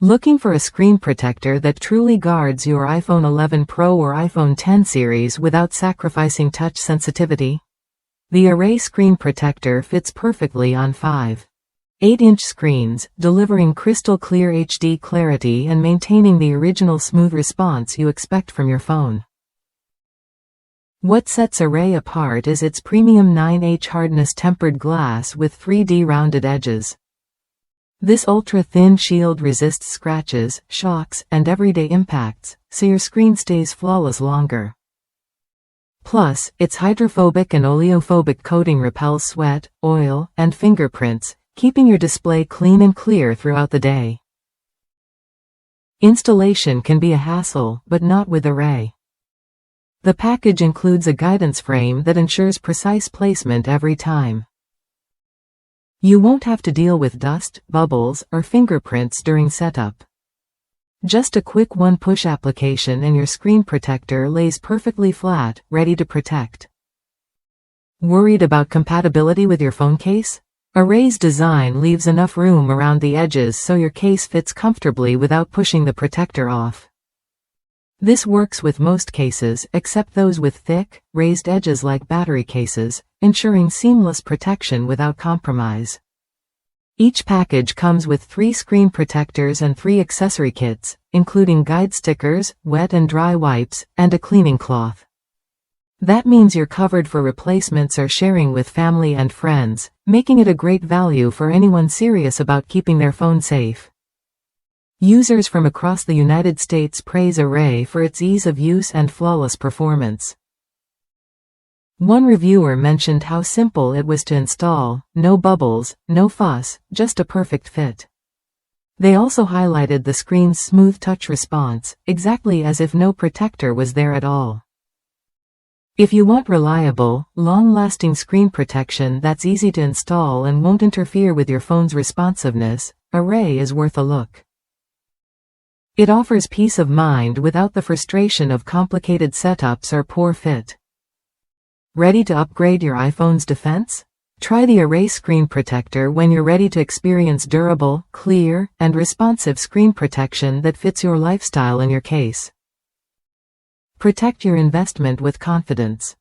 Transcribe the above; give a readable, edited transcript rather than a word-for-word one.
Looking for a screen protector that truly guards your iPhone 11 Pro or iPhone X series without sacrificing touch sensitivity? The Array Screen Protector fits perfectly on 5. 8-inch screens, delivering crystal clear HD clarity and maintaining the original smooth response you expect from your phone. What sets Array apart is its premium 9H hardness tempered glass with 3D rounded edges. This ultra-thin shield resists scratches, shocks, and everyday impacts, so your screen stays flawless longer. Plus, its hydrophobic and oleophobic coating repels sweat, oil, and fingerprints, keeping your display clean and clear throughout the day. Installation can be a hassle, but not with Array. The package includes a guidance frame that ensures precise placement every time. You won't have to deal with dust, bubbles, or fingerprints during setup. Just a quick one-push application and your screen protector lays perfectly flat, ready to protect. Worried about compatibility with your phone case? Array's design leaves enough room around the edges so your case fits comfortably without pushing the protector off. This works with most cases except those with thick, raised edges like battery cases, ensuring seamless protection without compromise. Each package comes with 3 screen protectors and 3 accessory kits, including guide stickers, wet and dry wipes, and a cleaning cloth. That means you're covered for replacements or sharing with family and friends, making it a great value for anyone serious about keeping their phone safe. Users from across the United States praise Array for its ease of use and flawless performance. One reviewer mentioned how simple it was to install, no bubbles, no fuss, just a perfect fit. They also highlighted the screen's smooth touch response, exactly as if no protector was there at all. If you want reliable, long-lasting screen protection that's easy to install and won't interfere with your phone's responsiveness, Array is worth a look. It offers peace of mind without the frustration of complicated setups or poor fit. Ready to upgrade your iPhone's defense? Try the Array Screen Protector when you're ready to experience durable, clear, and responsive screen protection that fits your lifestyle and your case. Protect your investment with confidence.